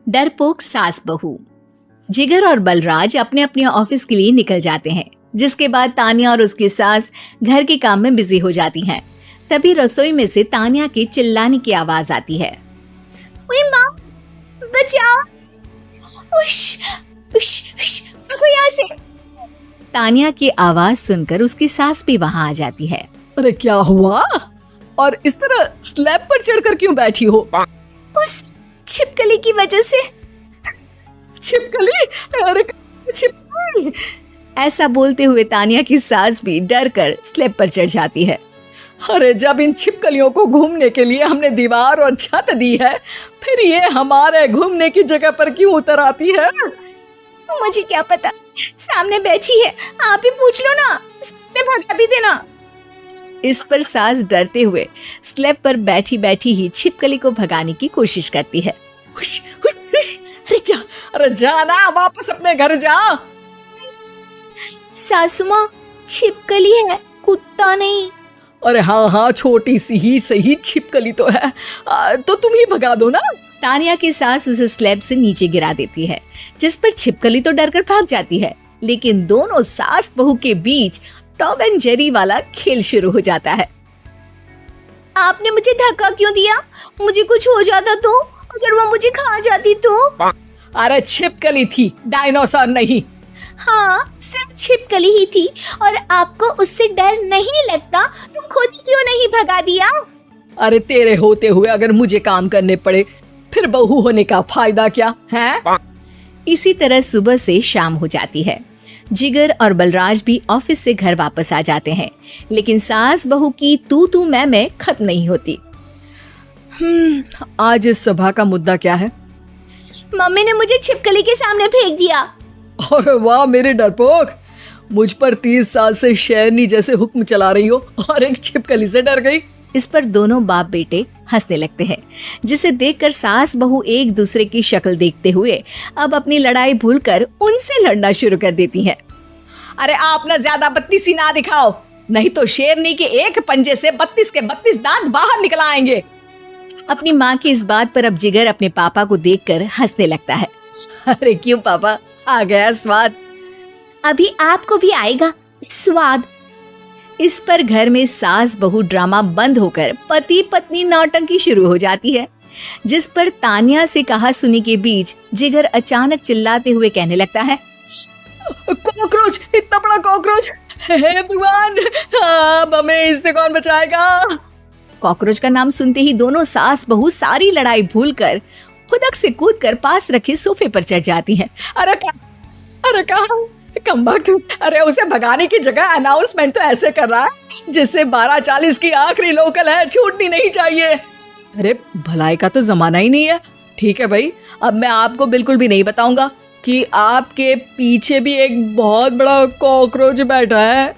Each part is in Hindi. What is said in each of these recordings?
डरपोक सास बहू। जिगर और बलराज अपने अपने ऑफिस के लिए निकल जाते हैं, जिसके बाद तान्या और उसकी सास घर के काम में बिजी हो जाती हैं। तभी रसोई में से तान्या के चिल्लाने की आवाज आती है। ओए माँ, बचाओ! उश, उश, उश, भागो यहाँ से! तान्या की आवाज सुनकर उसकी सास भी वहां आ जाती है। अरे क्या हुआ? और इस तरह स्लैब पर चढ़कर क्यों बैठी हो? उस छिपकली की वजह से। छिपकली? अरे छिपकली! ऐसा बोलते हुए तान्या की सास भी डर कर स्लैब पर चढ़ जाती है। अरे जब इन छिपकलियों को घूमने के लिए हमने दीवार और छत दी है, फिर ये हमारे घूमने की जगह पर क्यों उतर आती है? मुझे क्या पता, सामने बैठी है, आप ही पूछ लो ना, सामने भगा भी देना। इस पर सास डरते हुए स्लैब पर बैठी बैठी ही छिपकली को भगाने की कोशिश करती है। हुश, हुश, हुश, अरे जा ना, वापस अपने घर जा। सासू माँ, छिपकली है, कुत्ता नहीं। अरे हाँ हाँ, छोटी सी ही सही छिपकली तो है, तो तुम ही भगा दो ना। तान्या की सास उसे स्लैब से नीचे गिरा देती है, जिस पर छिपकली तो डरकर भाग जाती है, लेकिन दोनों सास बहू के बीच टॉम एंड जेरी वाला खेल शुरू हो जाता है। आपने मुझे धक्का क्यों दिया? मुझे कुछ हो जाता तो? अगर वो मुझे खा जाती तो? अरे छिपकली थी, डायनासोर नहीं। हाँ, सिर्फ छिपकली ही थी, और आपको उससे डर नहीं लगता तो खुद क्यों नहीं भगा दिया? अरे तेरे होते हुए अगर मुझे काम करने पड़े, फिर बहू होने का फायदा क्या है? इसी तरह सुबह से शाम हो जाती है। जिगर और बलराज भी ऑफिस से घर वापस आ जाते हैं, लेकिन सास बहू की तू मैं खत्म नहीं होती। आज इस सभा का मुद्दा क्या है? मम्मी ने मुझे छिपकली के सामने फेंक दिया। अरे वाह मेरे डरपोक, मुझ पर 30 साल से शेरनी जैसे हुक्म चला रही हो और एक छिपकली से डर गई। इस पर दोनों बाप बेटे हंसने लगते हैं, जिसे देखकर सास बहू एक दूसरे की शक्ल देखते हुए अब अपनी लड़ाई भूलकर उनसे लड़ना शुरू कर देती हैं। अरे आप ना ज्यादा बत्तीसी ना दिखाओ, नहीं तो शेरनी के एक पंजे से 32 के 32 दांत बाहर निकल आएंगे। अपनी माँ की इस बात पर अब जिगर अपने पापा को देखकर हंसने लगता है। अरे क्यों पापा, आ गया स्वाद? अभी आपको भी आएगा स्वाद। इस पर घर में सास बहू ड्रामा बंद होकर पति पत्नी नौटंकी शुरू हो जाती है, जिस पर तान्या से कहा सुनी के बीच जिगर अचानक चिल्लाते हुए कहने लगता है। कॉकरोच, इतना बड़ा कॉकरोच! हे भगवान, अब हमें इससे कौन बचाएगा? कॉकरोच का नाम सुनते ही दोनों सास बहू सारी लड़ाई भूलकर खुदक से कूदकर पास रखे सोफे पर चढ़ जाती हैं। अरे कहाँ कमबख्त, अरे उसे भगाने की जगह अनाउंसमेंट तो ऐसे कर रहा है जिससे 12:40 की आखिरी लोकल है, छूटनी नहीं चाहिए। अरे भलाई का तो जमाना ही नहीं है। ठीक है भाई, अब मैं आपको बिल्कुल भी नहीं बताऊंगा कि आपके पीछे भी एक बहुत बड़ा कॉकरोच बैठा है।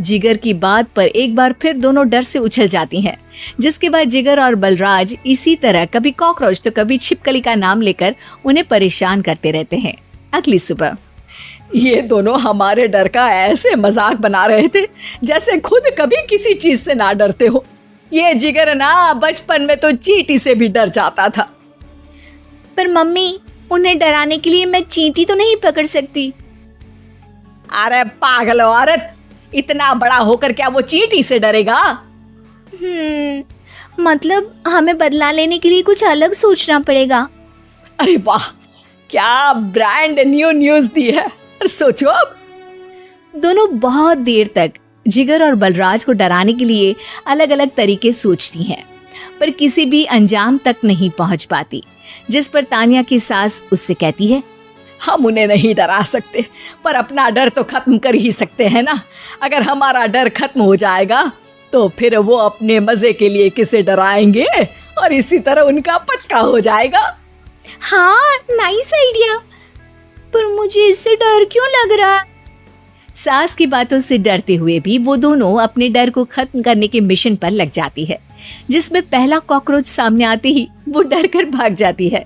जिगर की बात पर एक बार फिर दोनों डर से उछल जाती हैं, जिसके बाद जिगर और बलराज इसी तरह कभी कॉकरोच तो कभी छिपकली का नाम लेकर उन्हें परेशान करते रहते हैं। अगली सुबह ये दोनों हमारे डर का ऐसे मजाक बना रहे थे जैसे खुद कभी किसी चीज से ना डरते हो। ये जिगर ना बचपन में तो चींटी से भी डर जाता था। पर मम्मी, उन्हें डराने के लिए मैं चींटी तो नहीं पकड़ सकती। अरे पागल औरत, इतना बड़ा होकर क्या वो चींटी से डरेगा? मतलब हमें बदला लेने के लिए कुछ अलग सोचना पड़ेगा। अरे वाह, क्या ब्रांड न्यू न्यूज दी है। सोचो अब। दोनों बहुत देर तक जिगर और बलराज को डराने के लिए अलग अलग तरीके सोचती हैं, पर किसी भी अंजाम तक नहीं पहुंच पाती, जिस पर तान्या की सास उससे कहती है। हम उन्हें नहीं डरा सकते, पर अपना डर तो खत्म कर ही सकते हैं ना। अगर हमारा डर खत्म हो जाएगा तो फिर वो अपने मजे के लिए किसे डराएंगे और इसी तरह उनका पचका हो जाएगा। हाँ, नाइस आइडिया, पर मुझे इससे डर क्यों लग रहा है? सास की बातों से डरते हुए भी वो दोनों अपने डर को खत्म करने के मिशन पर लग जाती है, जिसमें पहला कॉकरोच सामने आते ही वो डर कर भाग जाती है।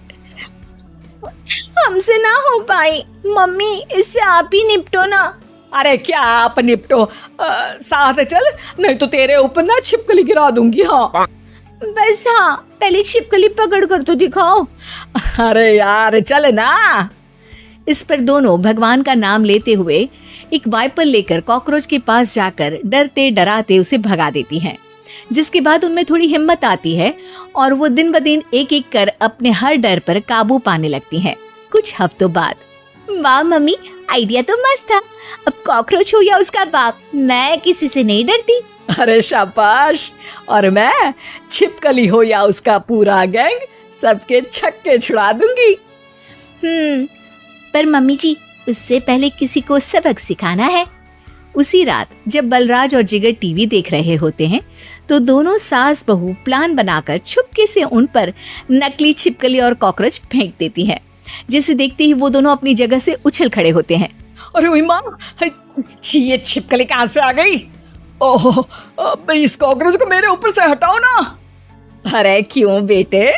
हमसे ना हो पाई मम्मी, इससे आप ही निपटो ना। अरे क्या आप निपटो, साथ चल, नहीं तो तेरे ऊपर ना छिपकली गिरा दूंगी। हाँ बस हाँ, पहले छिपकली पकड़ कर तो दिखाओ। अरे यार चल ना। इस पर दोनों भगवान का नाम लेते हुए एक वाइपर लेकर कॉकरोच के पास जाकर डरते डराते उसे भगा देती हैं। जिसके बाद उनमें थोड़ी हिम्मत आती है और वो दिन ब दिन एक एक कर अपने हर डर पर काबू पाने लगती हैं। कुछ हफ्तों बाद, वाह मम्मी, आइडिया तो मस्त था। अब कॉकरोच हो या उसका बाप, मैं किसी से नहीं डरती। अरे शाबाश। और मैं छिपकली हो या उसका पूरा गैंग, सबके छक्के छुड़ा दूंगी। पर मम्मी जी, उससे पहले किसी को सबक सिखाना है। उसी रात जब बलराज और जिगर टीवी देख रहे होते हैं तो दोनों सास बहू प्लान बनाकर छुपके से उन पर नकली छिपकली और कॉकरोच फेंक देती हैं। जिसे देखते ही वो दोनों अपनी जगह से उछल खड़े होते हैं। अरे ओए माँ, ये छिपकली कहाँ से आ गई? ओह, अब इस कॉकरोच को मेरे ऊपर से हटाओ ना। अरे क्यों बेटे,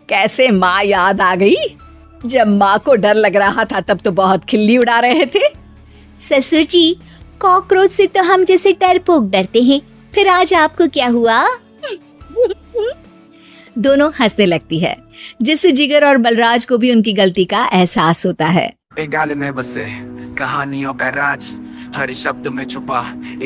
कैसे माँ याद आ गई? जब माँ को डर लग रहा था तब तो बहुत खिल्ली उड़ा रहे थे। ससुर जी, कॉकरोच से तो हम जैसे डरपोक डरते हैं, फिर आज आपको क्या हुआ? दोनों हंसने लगती है, जिससे जिगर और बलराज को भी उनकी गलती का एहसास होता है। एक गाल में बसे कहानियों का राज, हर शब्द में छुपा एक